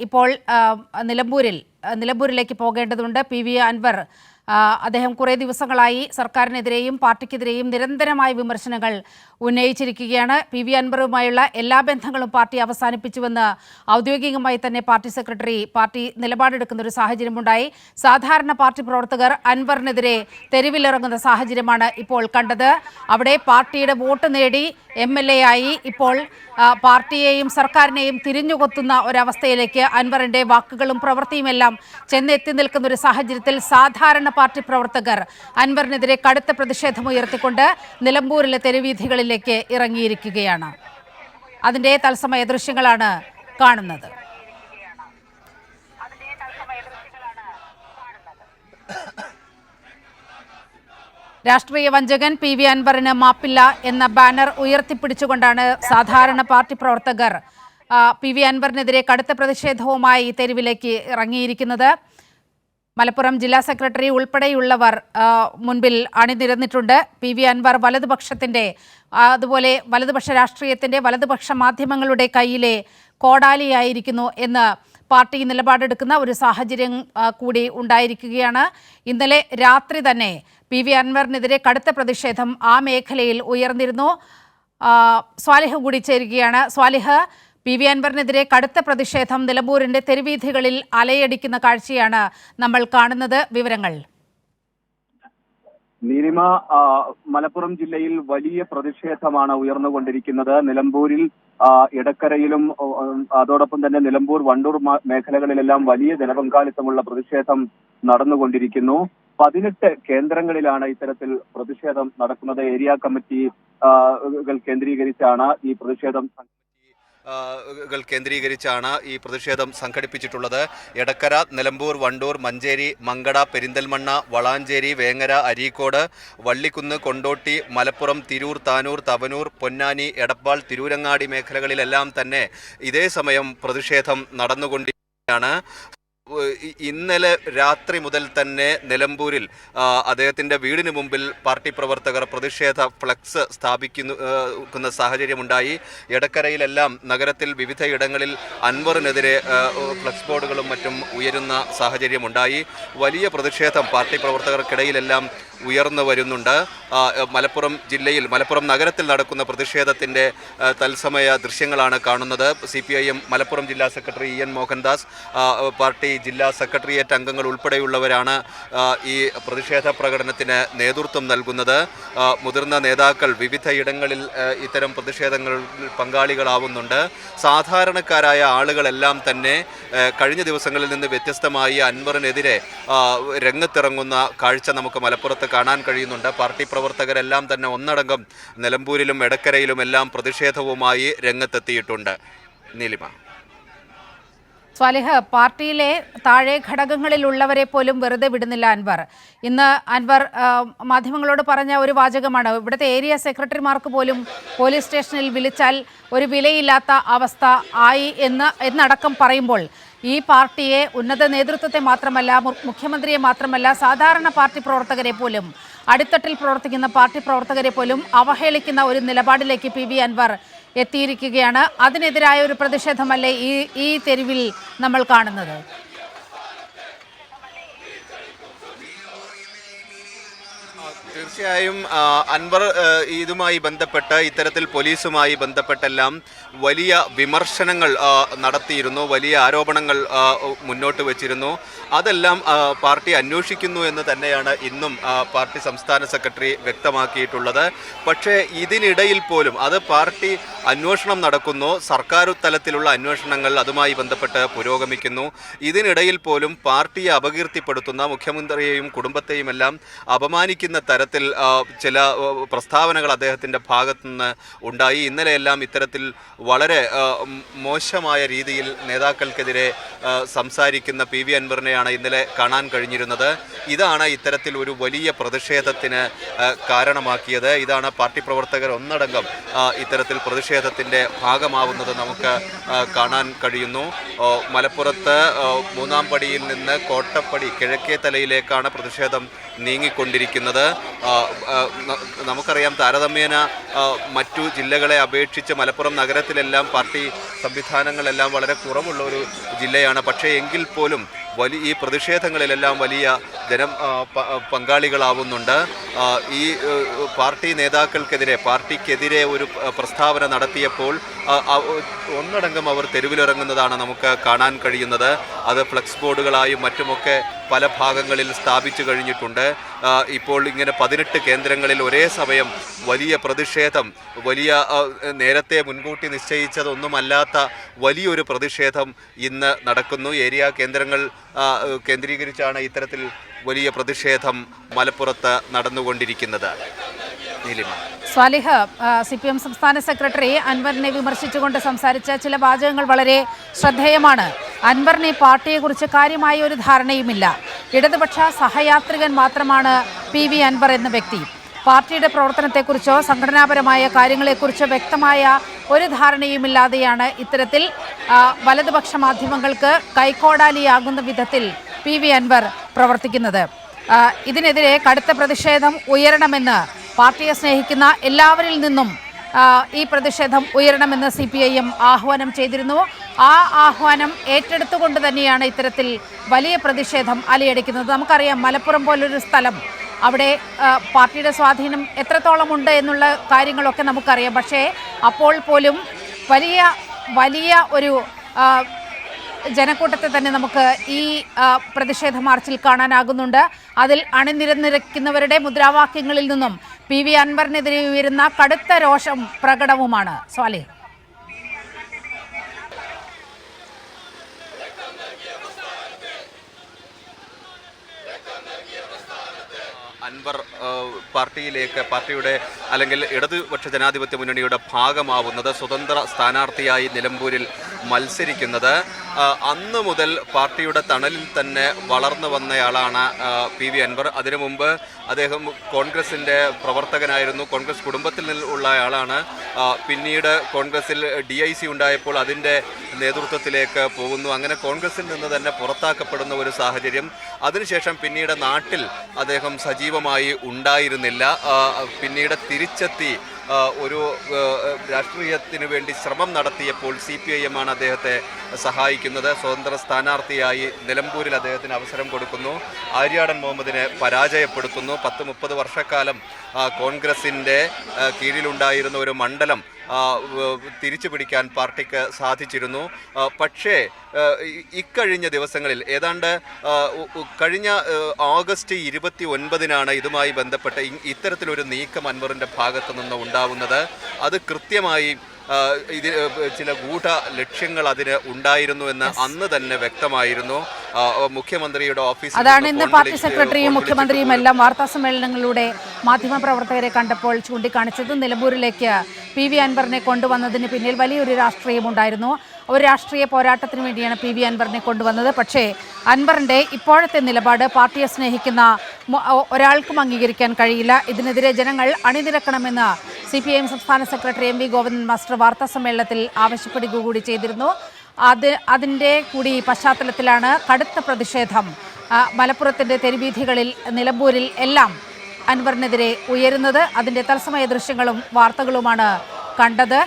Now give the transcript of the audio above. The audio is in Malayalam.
ഇപ്പോൾ നിലമ്പൂരിലേക്ക് പോകേണ്ടതുണ്ട്. പി വി അൻവർ അദ്ദേഹം കുറേ ദിവസങ്ങളായി സർക്കാരിനെതിരെയും പാർട്ടിക്കെതിരെയും നിരന്തരമായ വിമർശനങ്ങൾ ഉന്നയിച്ചിരിക്കുകയാണ്. പി വി അൻവറുമായുള്ള എല്ലാ ബന്ധങ്ങളും പാർട്ടി അവസാനിപ്പിച്ചുവെന്ന് ഔദ്യോഗികമായി തന്നെ പാർട്ടി സെക്രട്ടറി പാർട്ടി നിലപാടെടുക്കുന്ന ഒരു സാഹചര്യമുണ്ടായി. സാധാരണ പാർട്ടി പ്രവർത്തകർ അൻവറിനെതിരെ തെരുവിലിറങ്ങുന്ന സാഹചര്യമാണ് ഇപ്പോൾ കണ്ടത്. അവിടെ പാർട്ടിയുടെ വോട്ട് നേടി MLA ആയി ഇപ്പോൾ പാർട്ടിയെയും സർക്കാരിനെയും തിരിഞ്ഞുകൊത്തുന്ന ഒരവസ്ഥയിലേക്ക് അൻവറിന്റെ വാക്കുകളും പ്രവൃത്തിയുമെല്ലാം ചെന്നെത്തി നിൽക്കുന്ന ഒരു സാഹചര്യത്തിൽ സാധാരണ പാർട്ടി പ്രവർത്തകർ അൻവറിനെതിരെ കടുത്ത പ്രതിഷേധമുയർത്തിക്കൊണ്ട് നിലമ്പൂരിലെ തെരുവീഥികളിലേക്ക് ഇറങ്ങിയിരിക്കുകയാണ്. അതിന്റെ തത്സമയ ദൃശ്യങ്ങളാണ് കാണുന്നത്. രാഷ്ട്രീയ വഞ്ചകൻ പി വി അൻവറിന് മാപ്പില്ല എന്ന ബാനർ ഉയർത്തിപ്പിടിച്ചുകൊണ്ടാണ് സാധാരണ പാർട്ടി പ്രവർത്തകർ പി വി അൻവറിനെതിരെ കടുത്ത പ്രതിഷേധവുമായി തെരുവിലേക്ക് ഇറങ്ങിയിരിക്കുന്നത്. മലപ്പുറം ജില്ലാ സെക്രട്ടറി ഉൾപ്പെടെയുള്ളവർ മുൻപിൽ അണിനിരന്നിട്ടുണ്ട്. പി വി അൻവർ വലതുപക്ഷത്തിൻ്റെ അതുപോലെ വലതുപക്ഷ രാഷ്ട്രീയത്തിൻ്റെ വലതുപക്ഷ മാധ്യമങ്ങളുടെ കയ്യിലെ കോടാലിയായിരിക്കുന്നു എന്ന് പാർട്ടി നിലപാടെടുക്കുന്ന ഒരു സാഹചര്യം കൂടി ഉണ്ടായിരിക്കുകയാണ്. ഇന്നലെ രാത്രി തന്നെ പി വി അൻവറിനെതിരെ കടുത്ത പ്രതിഷേധം ആ മേഖലയിൽ ഉയർന്നിരുന്നു. സ്വാലിഹ് കൂടി ചേരുകയാണ്. സ്വാലിഹ്, പി വി അൻവറിനെതിരെ കടുത്ത പ്രതിഷേധം നിലമ്പൂരിന്റെ തെരുവീഥികളിൽ അലയടിക്കുന്ന കാഴ്ചയാണ് നമ്മൾ കാണുന്നത്. വിവരങ്ങൾ. നീലിമ, മലപ്പുറം ജില്ലയിൽ വലിയ പ്രതിഷേധമാണ് ഉയർന്നുകൊണ്ടിരിക്കുന്നത്. നിലമ്പൂരിൽ ഇടക്കരയിലും അതോടൊപ്പം തന്നെ നിലമ്പൂർ വണ്ടൂർ മേഖലകളിലെല്ലാം വലിയ ജനപങ്കാളിത്തമുള്ള പ്രതിഷേധം നടന്നുകൊണ്ടിരിക്കുന്നു. 18 കേന്ദ്രങ്ങളിലാണ് ഇത്തരത്തിൽ പ്രതിഷേധം നടക്കുന്നത്. ഏരിയ കമ്മിറ്റികൾ കേന്ദ്രീകരിച്ചാണ് ഈ പ്രതിഷേധം സംഘടിപ്പിച്ചിട്ടുള്ളത്. എടക്കര, നിലമ്പൂർ, വണ്ടൂർ, മഞ്ചേരി, മങ്കട, പെരിന്തൽമണ്ണ, വളാഞ്ചേരി, വേങ്ങര, അരീക്കോട്, വള്ളിക്കുന്ന്, കൊണ്ടോട്ടി, മലപ്പുറം, തിരൂർ, താനൂർ, തവനൂർ, പൊന്നാനി, എടപ്പാൾ, തിരൂരങ്ങാടി മേഖലകളിലെല്ലാം തന്നെ ഇതേ സമയം പ്രതിഷേധം നടന്നുകൊണ്ടിരിക്കുകയാണ്. ഇന്നലെ രാത്രി മുതൽ തന്നെ നിലമ്പൂരിൽ അദ്ദേഹത്തിൻ്റെ വീടിന് മുമ്പിൽ പാർട്ടി പ്രവർത്തകർ പ്രതിഷേധ ഫ്ലക്സ് സ്ഥാപിക്കുന്ന സാഹചര്യമുണ്ടായി. എടക്കരയിലെല്ലാം നഗരത്തിൽ വിവിധയിടങ്ങളിൽ അൻവറിനെതിരെ ഫ്ലക്സ് ബോർഡുകളും മറ്റും ഉയരുന്ന സാഹചര്യമുണ്ടായി. വലിയ പ്രതിഷേധം പാർട്ടി പ്രവർത്തകർക്കിടയിലെല്ലാം ഉയർന്നു വരുന്നുണ്ട്. മലപ്പുറം ജില്ലയിൽ മലപ്പുറം നഗരത്തിൽ നടക്കുന്ന പ്രതിഷേധത്തിൻ്റെ തത്സമയ ദൃശ്യങ്ങളാണ് കാണുന്നത്. CPIM മലപ്പുറം ജില്ലാ സെക്രട്ടറി EN മോഹൻദാസ്, പാർട്ടി ജില്ലാ സെക്രട്ടേറിയറ്റ് അംഗങ്ങൾ ഉൾപ്പെടെയുള്ളവരാണ് ഈ പ്രതിഷേധ പ്രകടനത്തിന് നേതൃത്വം നൽകുന്നത്. മുതിർന്ന നേതാക്കൾ വിവിധയിടങ്ങളിൽ ഇത്തരം പ്രതിഷേധങ്ങളിൽ പങ്കാളികളാവുന്നുണ്ട്. സാധാരണക്കാരായ ആളുകളെല്ലാം തന്നെ കഴിഞ്ഞ ദിവസങ്ങളിൽ നിന്ന് വ്യത്യസ്തമായി അൻവറിനെതിരെ രംഗത്തിറങ്ങുന്ന കാഴ്ച നമുക്ക് മലപ്പുറത്ത് കാണാൻ കഴിയുന്നുണ്ട്. പാർട്ടി പ്രവർത്തകരെല്ലാം തന്നെ ഒന്നടങ്കം നിലമ്പൂരിലും എടക്കരയിലും എല്ലാം പ്രതിഷേധവുമായി രംഗത്തെത്തിയിട്ടുണ്ട്. നീലിമ. സ്വാലിഹ്, പാർട്ടിയിലെ താഴെ ഘടകങ്ങളിലുള്ളവരെ പോലും വെറുതെ വിടുന്നില്ല അൻവർ. ഇന്ന് അൻവർ മാധ്യമങ്ങളോട് പറഞ്ഞ ഒരു വാചകമാണ്, ഇവിടുത്തെ ഏരിയ സെക്രട്ടറിമാർക്ക് പോലും പോലീസ് സ്റ്റേഷനിൽ വിളിച്ചാൽ ഒരു വിലയില്ലാത്ത അവസ്ഥ ആയി എന്നടക്കം പറയുമ്പോൾ ഈ പാർട്ടിയെ, ഉന്നത നേതൃത്വത്തെ മാത്രമല്ല, മുഖ്യമന്ത്രിയെ മാത്രമല്ല, സാധാരണ പാർട്ടി പ്രവർത്തകരെ പോലും, അടിത്തട്ടിൽ പ്രവർത്തിക്കുന്ന പാർട്ടി പ്രവർത്തകരെ പോലും അവഹേളിക്കുന്ന ഒരു നിലപാടിലേക്ക് പി വി അൻവർ എത്തിയിരിക്കുകയാണ്. അതിനെതിരായ ഒരു പ്രതിഷേധമല്ലേ ഈ തെരുവിൽ നമ്മൾ കാണുന്നത്? തീർച്ചയായും അൻവർ ഇതുമായി ബന്ധപ്പെട്ട് ഇത്തരത്തിൽ പോലീസുമായി ബന്ധപ്പെട്ടെല്ലാം വലിയ വിമർശനങ്ങൾ നടത്തിയിരുന്നു, വലിയ ആരോപണങ്ങൾ മുന്നോട്ട് വച്ചിരുന്നു. അതെല്ലാം പാർട്ടി അന്വേഷിക്കുന്നു എന്ന് തന്നെയാണ് ഇന്നും പാർട്ടി സംസ്ഥാന സെക്രട്ടറി വ്യക്തമാക്കിയിട്ടുള്ളത്. പക്ഷേ ഇതിനിടയിൽ പോലും അത് പാർട്ടി അന്വേഷണം നടക്കുന്നു, സർക്കാർ തലത്തിലുള്ള അന്വേഷണങ്ങൾ അതുമായി ബന്ധപ്പെട്ട് പുരോഗമിക്കുന്നു. ഇതിനിടയിൽ പോലും പാർട്ടിയെ അപകീർത്തിപ്പെടുത്തുന്ന, മുഖ്യമന്ത്രിയെയും കുടുംബത്തെയും എല്ലാം അപമാനിക്കുന്ന തരത്തിൽ ചില പ്രസ്താവനകൾ അദ്ദേഹത്തിൻ്റെ ഭാഗത്തുനിന്ന് ഉണ്ടായി. ഇന്നലെയെല്ലാം ഇത്തരത്തിൽ വളരെ മോശമായ രീതിയിൽ നേതാക്കൾക്കെതിരെ സംസാരിക്കുന്ന പി വി അൻവറിനെയാണ് ഇന്നലെ കാണാൻ കഴിഞ്ഞിരുന്നത്. ഇതാണ് ഇത്തരത്തിൽ ഒരു വലിയ പ്രതിഷേധത്തിന് കാരണമാക്കിയത്. ഇതാണ് പാർട്ടി പ്രവർത്തകർ ഒന്നടങ്കം ഇത്തരത്തിൽ പ്രതിഷേധത്തിൻ്റെ ഭാഗമാവുന്നത് നമുക്ക് കാണാൻ കഴിയുന്നു. മലപ്പുറത്ത് മൂന്നാം പടിയിൽ നിന്ന് കോട്ടപ്പടി കിഴക്കേ തലയിലേക്കാണ് പ്രതിഷേധം നീങ്ങിക്കൊണ്ടിരിക്കുന്നത്. നമുക്കറിയാം, താരതമ്യേന മറ്റു ജില്ലകളെ അപേക്ഷിച്ച് മലപ്പുറം നഗരത്തിലെല്ലാം പാർട്ടി സംവിധാനങ്ങളെല്ലാം വളരെ കുറവുള്ള ഒരു ജില്ലയാണ്. പക്ഷേ എങ്കിൽ പോലും ഈ പ്രതിഷേധങ്ങളിലെല്ലാം വലിയ പങ്കാളികളാവുന്നുണ്ട്. ഈ പാർട്ടി നേതാക്കൾക്കെതിരെ, പാർട്ടിക്കെതിരെ ഒരു പ്രസ്താവന നടത്തിയപ്പോൾ ഒന്നടങ്കം അവർ തെരുവിലിറങ്ങുന്നതാണ് നമുക്ക് കാണാൻ കഴിയുന്നത്. അത് ഫ്ലെക്സ് ബോർഡുകളായും മറ്റുമൊക്കെ പല ഭാഗങ്ങളിൽ സ്ഥാപിച്ചു കഴിഞ്ഞിട്ടുണ്ട്. ഇപ്പോൾ ഇങ്ങനെ 18 കേന്ദ്രങ്ങളിൽ ഒരേ സമയം വലിയ പ്രതിഷേധം, വലിയ നേരത്തെ മുൻകൂട്ടി നിശ്ചയിച്ചതൊന്നുമല്ലാത്ത വലിയൊരു പ്രതിഷേധം ഇന്ന് നടക്കുന്നു. ഏരിയ കേന്ദ്രങ്ങൾ കേന്ദ്രീകരിച്ചാണ് ഇത്തരത്തിൽ വലിയ പ്രതിഷേധം മലപ്പുറത്ത് നടന്നുകൊണ്ടിരിക്കുന്നത്. സ്വാലിഹ്, CPM സംസ്ഥാന സെക്രട്ടറി അൻവറിനെ വിമർശിച്ചുകൊണ്ട് സംസാരിച്ച ചില വാചകങ്ങൾ വളരെ ശ്രദ്ധേയമാണ്. അൻവറിന് പാർട്ടിയെക്കുറിച്ച് കാര്യമായ ഒരു ധാരണയുമില്ല. ഇടതുപക്ഷ സഹയാത്രികൻ മാത്രമാണ് PV അൻവർ എന്ന വ്യക്തി. പാർട്ടിയുടെ പ്രവർത്തനത്തെക്കുറിച്ചോ സംഘടനാപരമായ കാര്യങ്ങളെക്കുറിച്ചോ വ്യക്തമായ ഒരു ധാരണയുമില്ലാതെയാണ് ഇത്തരത്തിൽ വലതുപക്ഷ മാധ്യമങ്ങൾക്ക് കൈക്കോടാലിയാകുന്ന വിധത്തിൽ PV അൻവർ പ്രവർത്തിക്കുന്നത്. ഇതിനെതിരെ കടുത്ത പ്രതിഷേധം ഉയരണമെന്ന് പാർട്ടിയെ സ്നേഹിക്കുന്ന എല്ലാവരിൽ നിന്നും ഈ പ്രതിഷേധം ഉയരണമെന്ന് CPIM ആഹ്വാനം ചെയ്തിരുന്നു. ആ ആഹ്വാനം ഏറ്റെടുത്തുകൊണ്ട് തന്നെയാണ് ഇത്തരത്തിൽ വലിയ പ്രതിഷേധം അലയടിക്കുന്നത്. നമുക്കറിയാം, മലപ്പുറം പോലൊരു സ്ഥലം, അവിടെ പാർട്ടിയുടെ സ്വാധീനം എത്രത്തോളം ഉണ്ട് എന്നുള്ള കാര്യങ്ങളൊക്കെ നമുക്കറിയാം. പക്ഷേ അപ്പോൾ പോലും വലിയ ഒരു ജനക്കൂട്ടത്തെ തന്നെ നമുക്ക് ഈ പ്രതിഷേധ മാർച്ചിൽ കാണാനാകുന്നുണ്ട്. അതിൽ അണിനിരന്നിരിക്കുന്നവരുടെ മുദ്രാവാക്യങ്ങളിൽ നിന്നും PV അൻവറിനെതിരെ ഉയരുന്ന കടുത്ത രോഷം പ്രകടവുമാണ്. സ്വാലിഹ്, അൻവർ പാർട്ടിയുടെ അല്ലെങ്കിൽ ഇടതുപക്ഷ ജനാധിപത്യ മുന്നണിയുടെ ഭാഗമാവുന്നത്, സ്വതന്ത്ര സ്ഥാനാർത്ഥിയായി നിലമ്പൂരിൽ മത്സരിക്കുന്നത്, അന്ന് മുതൽ പാർട്ടിയുടെ തണലിൽ തന്നെ വളർന്നു വന്നയാളാണ് PV അൻവർ. അതിനു മുമ്പ് അദ്ദേഹം കോൺഗ്രസിൻ്റെ പ്രവർത്തകനായിരുന്നു, കോൺഗ്രസ് കുടുംബത്തിൽ നിന്നുള്ള ആളാണ്. പിന്നീട് കോൺഗ്രസിൽ DIC ഉണ്ടായപ്പോൾ അതിൻ്റെ നേതൃത്വത്തിലേക്ക് പോകുന്നു. അങ്ങനെ കോൺഗ്രസിൽ നിന്ന് തന്നെ പുറത്താക്കപ്പെടുന്ന ഒരു സാഹചര്യം. അതിനുശേഷം പിന്നീട് നാട്ടിൽ അദ്ദേഹം സജീവമായി ഉണ്ടായിരുന്നില്ല. പിന്നീട് തിരിച്ചെത്തി ഒരു രാഷ്ട്രീയത്തിന് വേണ്ടി ശ്രമം നടത്തിയപ്പോൾ CPIM ആണ് അദ്ദേഹത്തെ സഹായിക്കുന്നത്. സ്വതന്ത്ര സ്ഥാനാർത്ഥിയായി നിലമ്പൂരിൽ അദ്ദേഹത്തിന് അവസരം കൊടുക്കുന്നു. ആര്യാടൻ മുഹമ്മദിനെ പരാജയപ്പെടുത്തുന്നു. 10-30 വർഷക്കാലം കോൺഗ്രസിൻ്റെ കീഴിലുണ്ടായിരുന്ന ഒരു മണ്ഡലം തിരിച്ചു പിടിക്കാൻ പാർട്ടിക്ക് സാധിച്ചിരുന്നു. പക്ഷേ ഇക്കഴിഞ്ഞ ദിവസങ്ങളിൽ, ഏതാണ്ട് കഴിഞ്ഞ ഓഗസ്റ്റ് 29-നാണ് ഇതുമായി ബന്ധപ്പെട്ട് ഇത്തരത്തിലൊരു നീക്കം അൻവറിൻ്റെ ഭാഗത്തു നിന്ന് ഉണ്ടാവുന്നത്. അത് കൃത്യമായി ചില ഗൂഢ ലക്ഷ്യങ്ങൾ അതിന് ഉണ്ടായിരുന്നു എന്ന് അന്ന് തന്നെ വ്യക്തമായിരുന്നു. മുഖ്യമന്ത്രിയുടെ ഓഫീസ്, അതാണ് ഇന്ന് പാർട്ടി സെക്രട്ടറിയും മുഖ്യമന്ത്രിയും എല്ലാം വാർത്താ സമ്മേളനങ്ങളിലൂടെ മാധ്യമപ്രവർത്തകരെ കണ്ടപ്പോൾ ചൂണ്ടിക്കാണിച്ചത്. നിലമ്പൂരിലേക്ക് PV അൻവറിനെ കൊണ്ടുവന്നതിന് പിന്നിൽ വലിയൊരു രാഷ്ട്രീയമുണ്ടായിരുന്നു. ഒരു രാഷ്ട്രീയ പോരാട്ടത്തിന് വേണ്ടിയാണ് PV അൻവറിനെ കൊണ്ടുവന്നത്. പക്ഷേ അൻവറിൻ്റെ ഇപ്പോഴത്തെ നിലപാട് പാർട്ടിയെ സ്നേഹിക്കുന്ന ഒരാൾക്കും അംഗീകരിക്കാൻ കഴിയില്ല. ഇതിനെതിരെ ജനങ്ങൾ അണിനിരക്കണമെന്ന് CPIM സംസ്ഥാന സെക്രട്ടറി MV ഗോവിന്ദൻ മാസ്റ്റർ വാർത്താ സമ്മേളനത്തിൽ ആവശ്യപ്പെടുക കൂടി ചെയ്തിരുന്നു. അതിൻ്റെ കൂടി പശ്ചാത്തലത്തിലാണ് കടുത്ത പ്രതിഷേധം മലപ്പുറത്തിൻ്റെ തെരുവീഥികളിൽ, നിലമ്പൂരിൽ എല്ലാം അൻവറിനെതിരെ ഉയരുന്നത്. അതിൻ്റെ തത്സമയ ദൃശ്യങ്ങളും വാർത്തകളുമാണ് കണ്ടത്.